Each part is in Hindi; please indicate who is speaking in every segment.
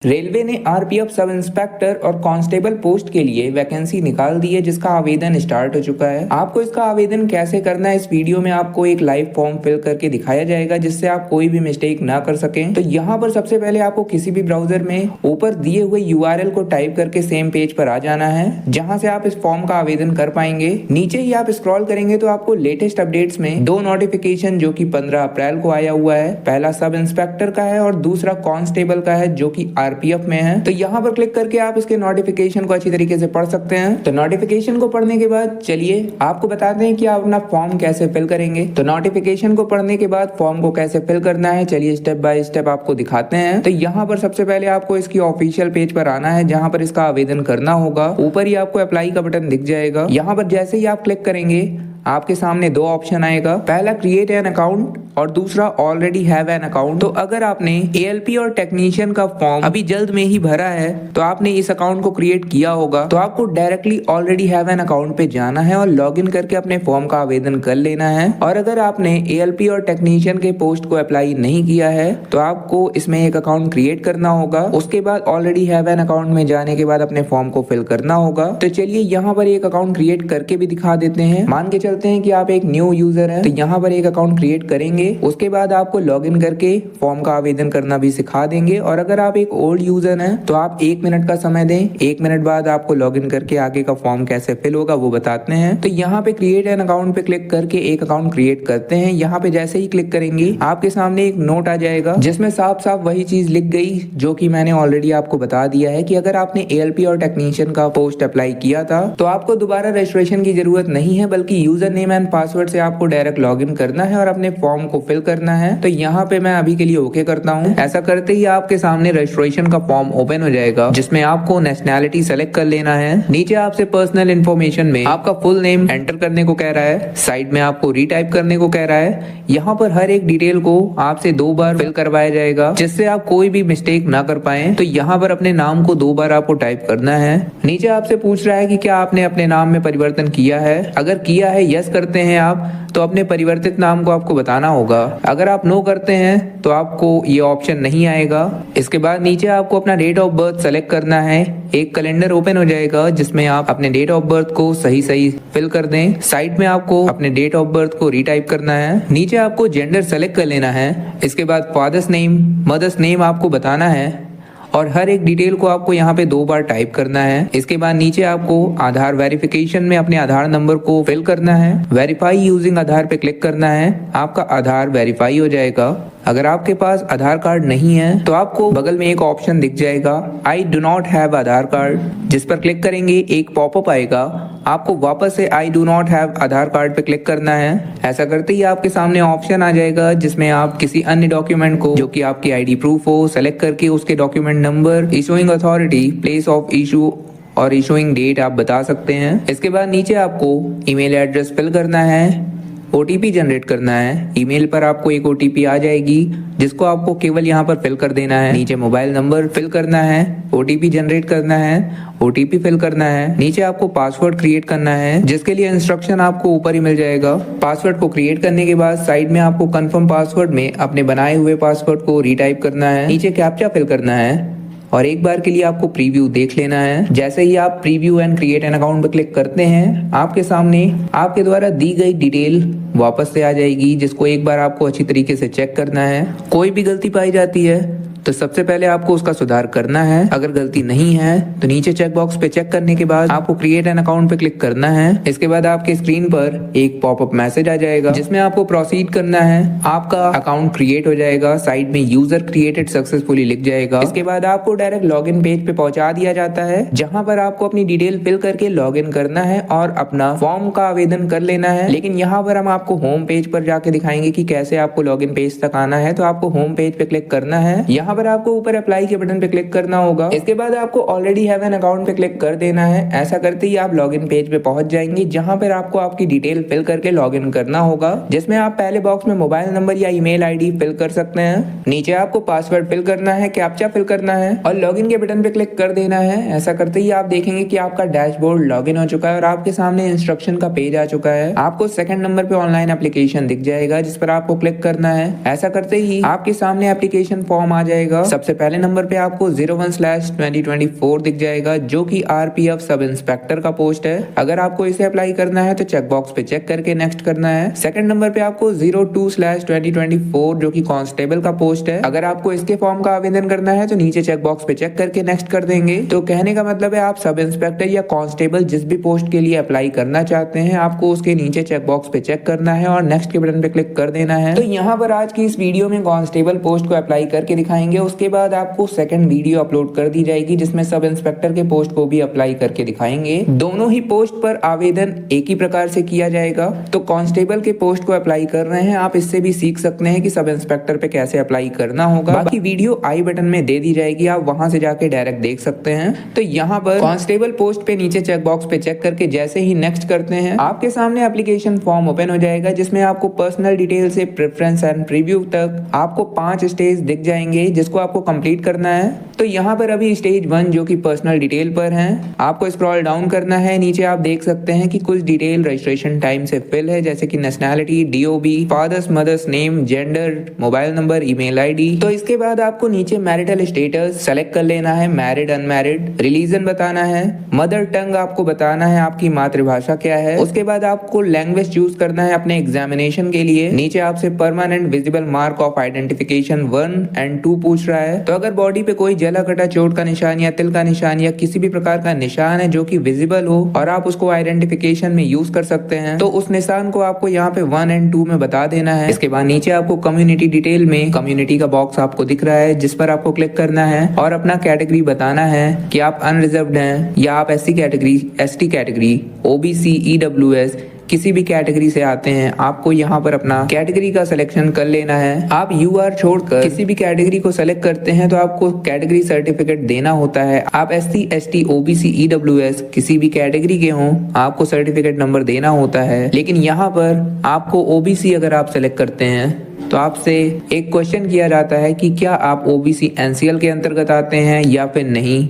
Speaker 1: रेलवे ने आरपीएफ सब इंस्पेक्टर और कांस्टेबल पोस्ट के लिए वैकेंसी निकाल दी है, जिसका आवेदन स्टार्ट हो चुका है। आपको इसका आवेदन कैसे करना है, इस वीडियो में आपको एक लाइव फॉर्म फिल करके दिखाया जाएगा, जिससे आप कोई भी मिस्टेक ना कर सकें। तो यहाँ पर सबसे पहले आपको किसी भी ब्राउजर में ऊपर दिए हुए यूआरएल को टाइप करके सेम पेज पर आ जाना है, जहाँ से आप इस फॉर्म का आवेदन कर पाएंगे। नीचे ही आप स्क्रॉल करेंगे तो आपको लेटेस्ट अपडेट्स में दो नोटिफिकेशन जो कि 15 अप्रैल को आया हुआ है, पहला सब इंस्पेक्टर का है और दूसरा कांस्टेबल का है, जो कि आरपीएफ में है। तो यहाँ पर क्लिक करके आप इसके नोटिफिकेशन को अच्छी तरीके से पढ़ सकते हैं। तो नोटिफिकेशन को पढ़ने के बाद चलिए आपको बताते हैं कि आप अपना फॉर्म कैसे फिल करेंगे। तो नोटिफिकेशन को पढ़ने के बाद फॉर्म को कैसे फिल करना है, चलिए स्टेप बाय स्टेप आपको दिखाते हैं। तो यहाँ पर सबसे पहले आपको इसकी ऑफिशियल पेज पर आना है, जहाँ पर इसका आवेदन करना होगा। ऊपर ही आपको अप्लाई का बटन दिख जाएगा। यहाँ पर जैसे ही आप क्लिक करेंगे आपके सामने दो ऑप्शन आएगा, पहला क्रिएट एन अकाउंट और दूसरा ऑलरेडी हैव एन अकाउंट। तो अगर आपने एएलपी और टेक्नीशियन का फॉर्म अभी जल्द में ही भरा है तो आपने इस अकाउंट को क्रिएट किया होगा, तो आपको directly already have an account पे जाना है और लॉगिन करके अपने फॉर्म का आवेदन कर लेना है। और अगर आपने एएलपी और टेक्नीशियन के पोस्ट को अप्लाई नहीं किया है तो आपको इसमें एक अकाउंट क्रिएट करना होगा। उसके बाद ऑलरेडी हैव एन अकाउंट में जाने के बाद अपने फॉर्म को फिल करना होगा। तो चलिए यहाँ पर एक अकाउंट क्रिएट करके भी दिखा देते हैं। मान के चलते हैं कि आप एक न्यू यूजर हैं, तो यहाँ पर एक अकाउंट क्रिएट करेंगे। उसके बाद आपको लॉगिन करके फॉर्म का आवेदन करना भी सिखा देंगे। और अगर आप एक ओल्ड यूजर हैं तो आप 1 मिनट का समय दें, 1 मिनट बाद आपको लॉगिन करके आगे का फॉर्म कैसे फिल होगा वो बताते हैं। तो यहाँ पे क्रिएट एन अकाउंट पे क्लिक करके एक अकाउंट क्रिएट करते हैं। यहाँ पे जैसे ही क्लिक करेंगे आपके सामने एक नोट आ जाएगा, जिसमें साफ साफ वही चीज लिख गई जो कि मैंने ऑलरेडी आपको बता दिया है कि अगर आपने एएलपी और टेक्नीशियन का पोस्ट अप्लाई किया था तो आपको दोबारा रजिस्ट्रेशन की जरूरत नहीं है, बल्कि यूजर नेम एंड पासवर्ड से आपको डायरेक्ट लॉगिन करना है और अपने फॉर्म को फिल करना है। तो यहाँ पे मैं अभी के लिए ओके करता हूँ। ऐसा करते ही आपके सामने रजिस्ट्रेशन का फॉर्म ओपन हो जाएगा, जिसमें आपको नेशनैलिटी सेलेक्ट कर लेना है। नीचे आपसे पर्सनल इन्फॉर्मेशन में आपका फुल नेम एंटर करने को कह रहा है, साइड में आपको रीटाइप करने को कह रहा है। यहाँ पर हर एक डिटेल को आपसे 2 बार फिल करवाया जाएगा, जिससे आप कोई भी मिस्टेक ना कर पाए। तो यहाँ पर अपने नाम को 2 बार आपको टाइप करना है। नीचे आपसे पूछ रहा है कि क्या आपने अपने नाम में परिवर्तन किया है। अगर किया है यस करते हैं आप तो अपने परिवर्तित नाम को आपको बताना होगा। अगर आप नो करते हैं तो आपको ये ऑप्शन नहीं आएगा। इसके बाद नीचे आपको अपना डेट ऑफ बर्थ सेलेक्ट करना है। एक कैलेंडर ओपन हो जाएगा, जिसमें आप अपने डेट ऑफ बर्थ को सही फिल कर दें। साइड में आपको अपने डेट ऑफ बर्थ को रीटाइप करना है। नीचे आपको जेंडर सेलेक्ट कर लेना है। इसके बाद फादर्स नेम, मदर्स नेम आपको बताना है और हर एक डिटेल को आपको यहाँ पे 2 बार टाइप करना है। इसके बाद नीचे आपको आधार वेरिफिकेशन में अपने आधार नंबर को फिल करना है। वेरीफाई यूजिंग आधार पे क्लिक करना है, आपका आधार वेरीफाई हो जाएगा। अगर आपके पास आधार कार्ड नहीं है तो आपको बगल में एक ऑप्शन दिख जाएगा, I do not have Aadhaar card, जिस पर क्लिक करेंगे एक पॉपअप आएगा। आपको वापस से I do not have Aadhaar card पे क्लिक करना है। ऐसा करते ही आपके सामने ऑप्शन आ जाएगा, जिसमें आप किसी अन्य डॉक्यूमेंट को जो कि आपकी आईडी प्रूफ हो सेलेक्ट करके उसके document number, issuing authority, place of issue और इशूइंग डेट आप बता सकते हैं। इसके बाद नीचे आपको ईमेल एड्रेस फिल करना है, ओटीपी जनरेट करना है। ईमेल पर आपको एक ओटीपी आ जाएगी, जिसको आपको केवल यहाँ पर फिल कर देना है। नीचे मोबाइल नंबर फिल करना है, ओटीपी जनरेट करना है, ओटीपी फिल करना है। नीचे आपको पासवर्ड क्रिएट करना है, जिसके लिए इंस्ट्रक्शन आपको ऊपर ही मिल जाएगा। पासवर्ड को क्रिएट करने के बाद साइड में आपको कंफर्म पासवर्ड में अपने बनाए हुए पासवर्ड को रीटाइप करना है। नीचे कैप्चा फिल करना है और एक बार के लिए आपको प्रीव्यू देख लेना है। जैसे ही आप preview and create an account पर क्लिक करते हैं, आपके सामने आपके द्वारा दी गई डिटेल वापस से आ जाएगी, जिसको एक बार आपको अच्छी तरीके से चेक करना है। कोई भी गलती पाई जाती है तो सबसे पहले आपको उसका सुधार करना है। अगर गलती नहीं है तो नीचे चेक बॉक्स पे चेक करने के बाद आपको क्रिएट एन अकाउंट पे क्लिक करना है। इसके बाद आपके स्क्रीन पर एक पॉपअप मैसेज आ जाएगा, जिसमें आपको प्रोसीड करना है। आपका अकाउंट क्रिएट हो जाएगा, साइड में यूजर क्रिएटेड सक्सेसफुली लिख जाएगा। इसके बाद आपको डायरेक्ट लॉगिन पेज पे पहुंचा दिया जाता है, जहां पर आपको अपनी डिटेल फिल करके लॉगिन करना है और अपना फॉर्म का आवेदन कर लेना है। लेकिन यहाँ पर हम आपको होम पेज पर जाके दिखाएंगे कि कैसे आपको लॉगिन पेज तक आना है। तो आपको होम पेज पे क्लिक करना है। यहाँ पर आपको ऊपर अप्लाई के बटन पे क्लिक करना होगा। इसके बाद आपको ऑलरेडी हैव एन अकाउंट पे क्लिक कर देना है। ऐसा करते ही आप लॉगिन पेज पे पहुंच जाएंगे, जहां पर आपको आपकी डिटेल फिल करके लॉगिन करना होगा, जिसमें आप पहले बॉक्स में मोबाइल नंबर या ईमेल आईडी फिल कर सकते हैं। नीचे आपको पासवर्ड फिल करना है, कैप्चा फिल करना है और लॉगिन के बटन पे क्लिक कर देना है। ऐसा करते ही आप देखेंगे कि आपका डैशबोर्ड लॉगिन हो चुका है और आपके सामने इंस्ट्रक्शन का पेज आ चुका है। आपको सेकंड नंबर पे ऑनलाइन एप्लीकेशन दिख जाएगा, जिस पर आपको क्लिक करना है। ऐसा करते ही आपके सामने एप्लीकेशन फॉर्म आ जाएगा, जाएगा। सबसे पहले नंबर पे आपको 01/2024 दिख जाएगा जो कि आरपीएफ सब इंस्पेक्टर का पोस्ट है। अगर आपको इसे अप्लाई करना है तो चेक बॉक्स पे चेक करके नेक्स्ट करना है। सेकंड नंबर पे आपको 02/2024 जो कि कांस्टेबल का पोस्ट है। अगर आपको इसके फॉर्म का आवेदन करना है तो नीचे चेक बॉक्स पे चेक करके नेक्स्ट कर देंगे। तो कहने का मतलब है आप सब इंस्पेक्टर या कांस्टेबल जिस भी पोस्ट के लिए अप्लाई करना चाहते हैं आपको उसके नीचे चेक बॉक्स पे चेक करना है और नेक्स्ट के बटन पे क्लिक कर देना है। तो यहाँ पर आज की इस वीडियो में कांस्टेबल पोस्ट को अप्लाई करके दिखाएंगे। उसके बाद आपको सेकंड वीडियो अपलोड कर दी जाएगी जिसमें सब इंस्पेक्टर के पोस्ट को भी अप्लाई करके दिखाएंगे। दोनों ही पोस्ट पर आवेदन एक ही प्रकार से किया जाएगा। तो कांस्टेबल के पोस्ट को अप्लाई कर रहे हैं आप इससे भी सीख सकते हैं कि सब इंस्पेक्टर पे कैसे अप्लाई करना होगा। बाकी वीडियो आई बटन में दे दी जाएगी, आप वहां से जाके डायरेक्ट देख सकते हैं। तो यहाँ पर कांस्टेबल पोस्ट पे नीचे चेक बॉक्स पे चेक करके जैसे ही नेक्स्ट करते हैं आपके सामने एप्लीकेशन फॉर्म ओपन हो जाएगा जिसमें आपको पर्सनल डिटेल से प्रेफरेंस एंड प्रीव्यू तक आपको 5 स्टेज दिख जाएंगे जिसको आपको कंप्लीट करना है। तो यहाँ पर अभी स्टेज 1 जो कि पर्सनल डिटेल पर है आपको स्क्रॉल डाउन करना है। नीचे आप देख सकते हैं कि कुछ डिटेल रजिस्ट्रेशन टाइम से फिल है जैसे कि nationality, DOB, father's mother's name, gender, mobile number, email ID. तो इसके बाद आपको नीचे मैरिटल स्टेटस सेलेक्ट कर लेना है, मैरिड अनमैरिड, रिलीजन बताना है, मदर टंग आपको बताना है आपकी मातृभाषा क्या है। उसके बाद आपको लैंग्वेज चूज करना है अपने एग्जामिनेशन के लिए। नीचे आपसे permanent visible mark of identification 1 और 2 पूछ रहा है। तो अगर बॉडी पे कोई जला कटा चोट का निशान या तिल का निशान या किसी भी प्रकार का निशान है जो कि विजिबल हो और आप उसको आइडेंटिफिकेशन में यूज कर सकते हैं तो उस निशान को आपको यहाँ पे 1 और 2 में बता देना है। इसके बाद नीचे आपको कम्युनिटी डिटेल में कम्युनिटी का बॉक्स आपको दिख रहा है जिस पर आपको क्लिक करना है और अपना कैटेगरी बताना है कि आप अनरिजर्व्ड हैं या आप SC category, ST category, OBC, EWS किसी भी कैटेगरी से आते हैं। आपको यहाँ पर अपना कैटेगरी का सिलेक्शन कर लेना है। आप यूआर छोड़कर किसी भी कैटेगरी को सेलेक्ट करते हैं तो आपको कैटेगरी सर्टिफिकेट देना होता है। आप एससी, एसटी, ओबीसी, ईडब्ल्यूएस किसी भी कैटेगरी के हों आपको सर्टिफिकेट नंबर देना होता है। लेकिन यहाँ पर आपको ओबीसी अगर आप सेलेक्ट करते हैं तो आपसे एक क्वेश्चन किया जाता है कि क्या आप ओबीसी एनसीएल के अंतर्गत आते हैं या फिर नहीं।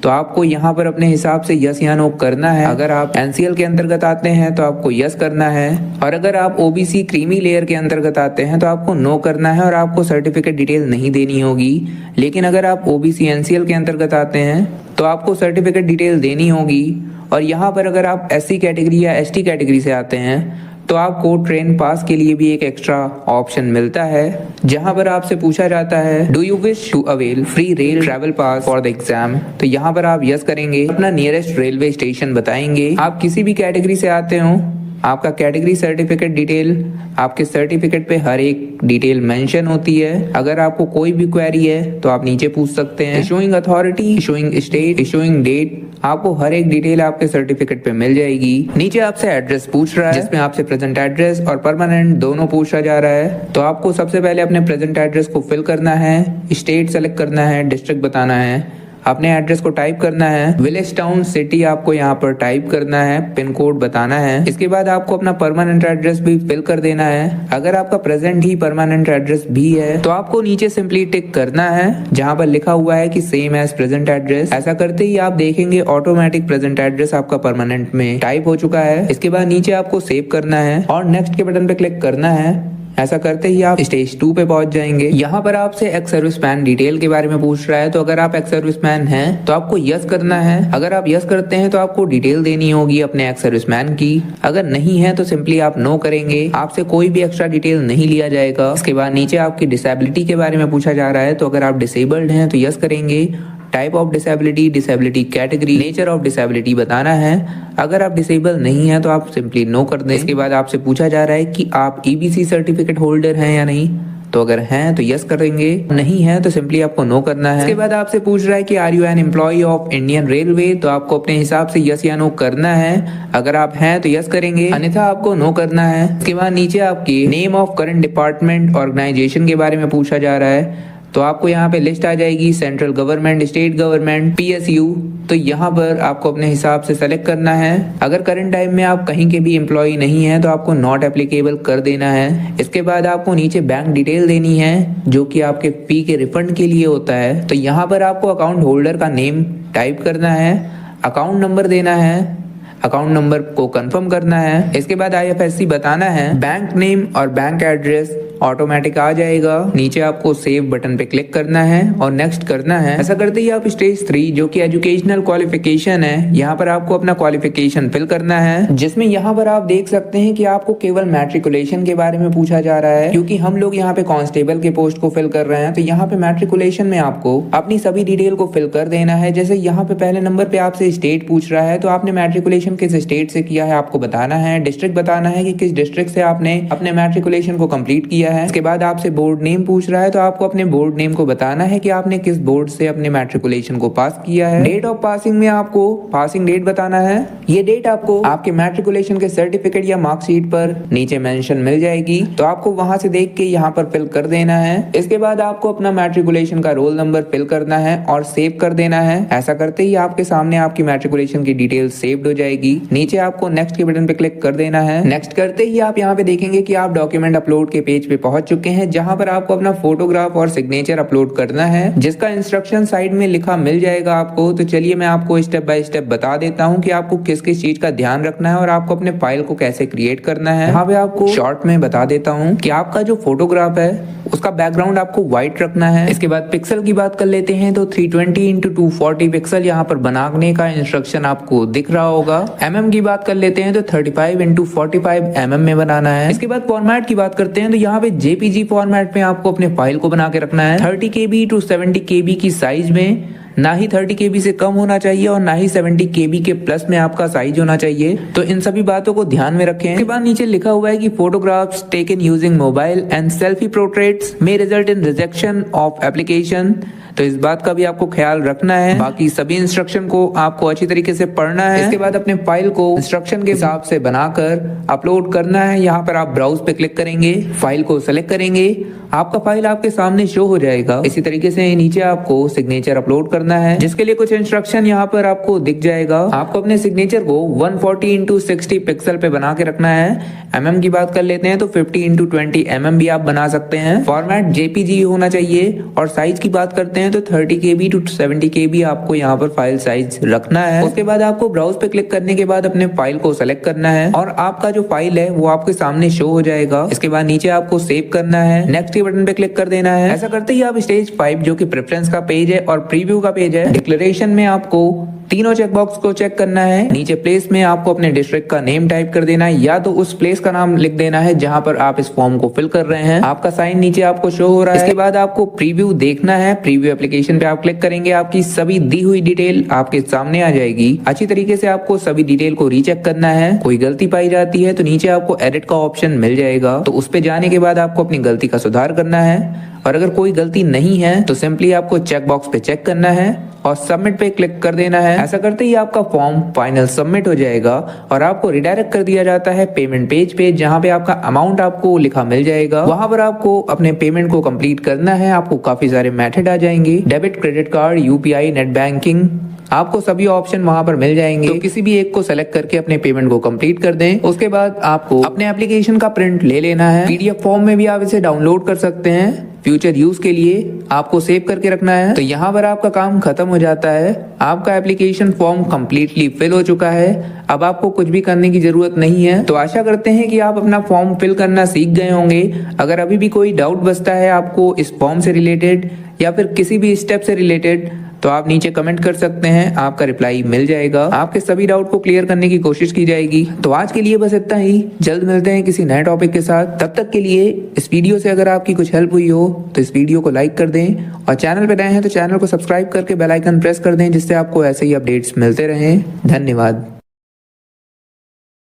Speaker 1: तो आपको यहाँ पर अपने हिसाब से यस या नो करना है। अगर आप एनसीएल के अंतर्गत आते हैं तो आपको यस करना है और अगर आप ओबीसी क्रीमी लेयर के अंतर्गत आते हैं तो आपको नो करना है और आपको सर्टिफिकेट डिटेल नहीं देनी होगी। लेकिन अगर आप ओबीसी एनसीएल के अंतर्गत आते हैं तो आपको सर्टिफिकेट डिटेल देनी होगी। और यहाँ पर अगर आप एससी कैटेगरी या एसटी कैटेगरी से आते हैं तो आपको ट्रेन पास के लिए भी एक एक्स्ट्रा ऑप्शन मिलता है जहां पर आपसे पूछा जाता है do you wish to avail free rail travel pass for the exam. तो यहाँ पर आप यस करेंगे, अपना नियरेस्ट रेलवे स्टेशन बताएंगे। आप किसी भी कैटेगरी से आते हो आपका कैटेगरी सर्टिफिकेट डिटेल आपके सर्टिफिकेट पे हर एक डिटेल मेंशन होती है। अगर आपको कोई भी क्वेरी है तो आप नीचे पूछ सकते हैं। Issuing authority, issuing state, issuing date, आपको हर एक डिटेल आपके सर्टिफिकेट पे मिल जाएगी। नीचे आपसे एड्रेस पूछ रहा है जिसमें आपसे प्रेजेंट एड्रेस और परमानेंट दोनों पूछा जा रहा है। तो आपको सबसे पहले अपने प्रेजेंट एड्रेस को फिल करना है, स्टेट सेलेक्ट करना है, डिस्ट्रिक्ट बताना है, अपने एड्रेस को टाइप करना है, विलेज, टाउन, सिटी आपको यहाँ पर टाइप करना है, पिन कोड बताना है। इसके बाद आपको अपना परमानेंट एड्रेस भी फिल कर देना है। अगर आपका प्रेजेंट ही परमानेंट एड्रेस भी है तो आपको नीचे सिंपली टिक करना है जहाँ पर लिखा हुआ है कि सेम एज प्रेजेंट एड्रेस। ऐसा करते ही आप देखेंगे ऑटोमेटिक प्रेजेंट एड्रेस आपका परमानेंट में टाइप हो चुका है। इसके बाद नीचे आपको सेव करना है और नेक्स्ट के बटन पे क्लिक करना है। ऐसा करते ही आप स्टेज 2 पे पहुंच जाएंगे। यहाँ पर आपसे एक्स सर्विसमैन डिटेल के बारे में पूछ रहा है। तो अगर आप एक्स सर्विसमैन हैं तो आपको यस करना है। अगर आप यस करते हैं तो आपको डिटेल देनी होगी अपने एक्स सर्विसमैन की। अगर नहीं है तो सिंपली आप नो करेंगे, आपसे कोई भी एक्स्ट्रा डिटेल नहीं लिया जाएगा। इसके बाद नीचे आपकी डिसेबिलिटी के बारे में पूछा जा रहा है। तो अगर आप डिसेबल्ड हैं तो यस करेंगे। Type of disability, disability category, nature of disability बताना है। अगर आप डिसेबल नहीं है तो आप सिंपली नो कर दें। इसके बाद आपसे पूछा जा रहा है कि आप ईबीसी सर्टिफिकेट होल्डर हैं या नहीं। तो अगर हैं तो यस करेंगे, नहीं है तो सिंपली आपको नो करना है। इसके बाद आपसे पूछ रहा है कि are you an employee of Indian railway. तो आपको अपने हिसाब से यस या नो करना है। अगर आप हैं तो यस करेंगे, अन्यथा आपको नो करना है। इसके बाद नीचे आपके name of current department organisation के बारे में पूछा जा रहा है। तो आपको यहाँ पे लिस्ट आ जाएगी, central government, state government, PSU. तो यहाँ पर आपको अपने हिसाब से सेलेक्ट करना है। अगर करंट टाइम में आप कहीं के भी एम्प्लॉय नहीं है तो आपको नॉट एप्लीकेबल कर देना है। इसके बाद आपको नीचे बैंक डिटेल देनी है जो कि आपके फी के रिफंड के लिए होता है। तो यहाँ पर आपको अकाउंट होल्डर का नेम टाइप करना है, अकाउंट नंबर देना है, अकाउंट नंबर को कंफर्म करना है। इसके बाद IFSC बताना है, बैंक नेम और बैंक एड्रेस ऑटोमेटिक आ जाएगा। नीचे आपको सेव बटन पे क्लिक करना है और नेक्स्ट करना है। ऐसा करते ही आप स्टेज 3 जो कि एजुकेशनल क्वालिफिकेशन है, यहाँ पर आपको अपना क्वालिफिकेशन फिल करना है, जिसमें यहाँ पर आप देख सकते हैं कि आपको केवल मैट्रिकुलेशन के बारे में पूछा जा रहा है, क्योंकि हम लोग यहाँ पे कांस्टेबल के पोस्ट को फिल कर रहे हैं। तो यहाँ पे मैट्रिकुलेशन में आपको अपनी सभी डिटेल को फिल कर देना है। जैसे यहाँ पे पहले नंबर पे आपसे स्टेट पूछ रहा है, तो आपने मैट्रिकुलेशन किस स्टेट से किया है आपको बताना है। डिस्ट्रिक्ट बताना है कि किस डिस्ट्रिक्ट से आपने अपने मैट्रिकुलेशन को कंप्लीट किया है। इसके बाद आपसे बोर्ड नेम पूछ रहा है, तो आपको अपने बोर्ड नेम को बताना है कि आपने किस बोर्ड से अपने मैट्रिकुलेशन को पास किया है। डेट ऑफ पासिंग में आपको पासिंग डेट बताना है। ये डेट आपको आपके मैट्रिकुलेशन के सर्टिफिकेट या मार्कशीट पर नीचे मेंशन मिल जाएगी, तो आपको वहां से देख के यहाँ पर फिल कर देना है। इसके बाद आपको अपना मैट्रिकुलेशन का रोल नंबर फिल करना है और सेव कर देना है। ऐसा करते ही आपके सामने आपकी मैट्रिकुलेशन की डिटेल सेव्ड हो जाएगी। नीचे आपको नेक्स्ट के बटन पे क्लिक कर देना है। नेक्स्ट करते ही आप यहाँ पे देखेंगे कि आप डॉक्यूमेंट अपलोड के पेज पे पहुंच चुके हैं, जहां पर आपको अपना फोटोग्राफ और सिग्नेचर अपलोड करना है, जिसका इंस्ट्रक्शन साइड में लिखा मिल जाएगा आपको। तो चलिए मैं आपको स्टेप बाय स्टेप बता देता हूँ कि आपको किस किस चीज का ध्यान रखना है और आपको अपने फाइल को कैसे क्रिएट करना है। यहाँ पे आपको शॉर्ट में बता देता हूँ कि आपका जो फोटोग्राफ है उसका बैकग्राउंड आपको व्हाइट रखना है। इसके बाद पिक्सल की बात कर लेते हैं, तो 320x240 पिक्सल यहाँ पर बनाने का इंस्ट्रक्शन आपको दिख रहा होगा। mm की बात कर लेते हैं तो 35x45 mm में बनाना है। इसके बाद फॉर्मेट की बात करते हैं, तो यहाँ पे JPG फॉर्मेट में आपको अपने फाइल को बना के रखना है। 30 KB to 70 KB की साइज में, ना ही 30 KB से कम होना चाहिए और ना ही 70 KB के प्लस में आपका साइज होना चाहिए। तो इन सभी बातों को ध्यान में रखें। इसके बाद नीचे लिखा हुआ है कि photographs taken using mobile and selfie portraits may result in rejection of application. तो इस बात का भी आपको ख्याल रखना है। बाकी सभी इंस्ट्रक्शन को आपको अच्छी तरीके से पढ़ना है। इसके बाद अपने फाइल को इंस्ट्रक्शन के हिसाब से बनाकर अपलोड करना है। यहाँ पर आप ब्राउज पे क्लिक करेंगे, फाइल को सेलेक्ट करेंगे, आपका फाइल आपके सामने शो हो जाएगा। इसी तरीके से नीचे आपको सिग्नेचर अपलोड करना है, जिसके लिए कुछ इंस्ट्रक्शन यहाँ पर आपको दिख जाएगा। आपको अपने सिग्नेचर को 140x60 पिक्सल पे बना के रखना है। mm की बात कर लेते हैं तो 50x20 mm भी आप बना सकते हैं। फॉर्मेट JPG होना चाहिए और साइज की बात करते हैं तो 30 KB to 70 KB आपको यहाँ पर फाइल साइज रखना है। उसके बाद आपको ब्राउज पे क्लिक करने के बाद अपने फाइल को सेलेक्ट करना है और आपका जो फाइल है वो आपके सामने शो हो जाएगा। इसके बाद नीचे आपको सेव करना है, नेक्स्ट के बटन पे क्लिक कर देना है। ऐसा करते ही आप स्टेज 5 जो कि प्रेफरेंस का पेज है और प्रीव्यू का पेज है, डिक्लेरेशन में आपको तीनों चेकबॉक्स को चेक करना है। नीचे प्लेस में आपको अपने डिस्ट्रिक्ट का नेम टाइप कर देना है, या तो उस प्लेस का नाम लिख देना है जहां पर आप इस फॉर्म को फिल कर रहे हैं। आपका साइन नीचे आपको शो हो रहा है। इसके बाद आपको प्रीव्यू देखना है। प्रीव्यू एप्लीकेशन पे आप क्लिक करेंगे, आपकी सभी दी हुई डिटेल आपके सामने आ जाएगी। अच्छी तरीके से आपको सभी डिटेल को रीचेक करना है। कोई गलती पाई जाती है तो नीचे आपको एडिट का ऑप्शन मिल जाएगा, तो उस पे जाने के बाद आपको अपनी गलती का सुधार करना है। और अगर कोई गलती नहीं है तो सिंपली आपको चेक बॉक्स पे चेक करना है और सबमिट पे क्लिक कर देना है। ऐसा करते ही आपका फॉर्म फाइनल सबमिट हो जाएगा और आपको रिडायरेक्ट कर दिया जाता है पेमेंट पेज पे, जहां पे आपका अमाउंट आपको लिखा मिल जाएगा। वहां पर आपको अपने पेमेंट को कंप्लीट करना है। आपको काफी सारे मेथड आ जाएंगे, debit, credit card, UPI, net banking, आपको सभी ऑप्शन वहां पर मिल जाएंगे। तो किसी भी एक को सेलेक्ट करके अपने पेमेंट को कंप्लीट कर दें। उसके बाद आपको अपने एप्लीकेशन का प्रिंट ले लेना है। PDF फॉर्म में भी आप इसे डाउनलोड कर सकते हैं। फ्यूचर यूज के लिए आपको सेव करके रखना है। तो यहाँ पर आपका काम खत्म हो जाता है। आपका एप्लीकेशन फॉर्म कम्प्लीटली फिल हो चुका है। अब आपको कुछ भी करने की जरूरत नहीं है। तो आशा करते हैं कि आप अपना फॉर्म फिल करना सीख गए होंगे। अगर अभी भी कोई डाउट बचता है आपको इस फॉर्म से रिलेटेड या फिर किसी भी स्टेप से रिलेटेड, तो आप नीचे कमेंट कर सकते हैं, आपका रिप्लाई मिल जाएगा। आपके सभी डाउट को क्लियर करने की कोशिश की जाएगी। तो आज के लिए बस इतना ही। जल्द मिलते हैं किसी नए टॉपिक के साथ। तब तक के लिए इस वीडियो से अगर आपकी कुछ हेल्प हुई हो तो इस वीडियो को लाइक कर दें और चैनल पे नए हैं तो चैनल को सब्सक्राइब करके बेल आइकन प्रेस कर दें, जिससे आपको ऐसे ही अपडेट्स मिलते रहें। धन्यवाद।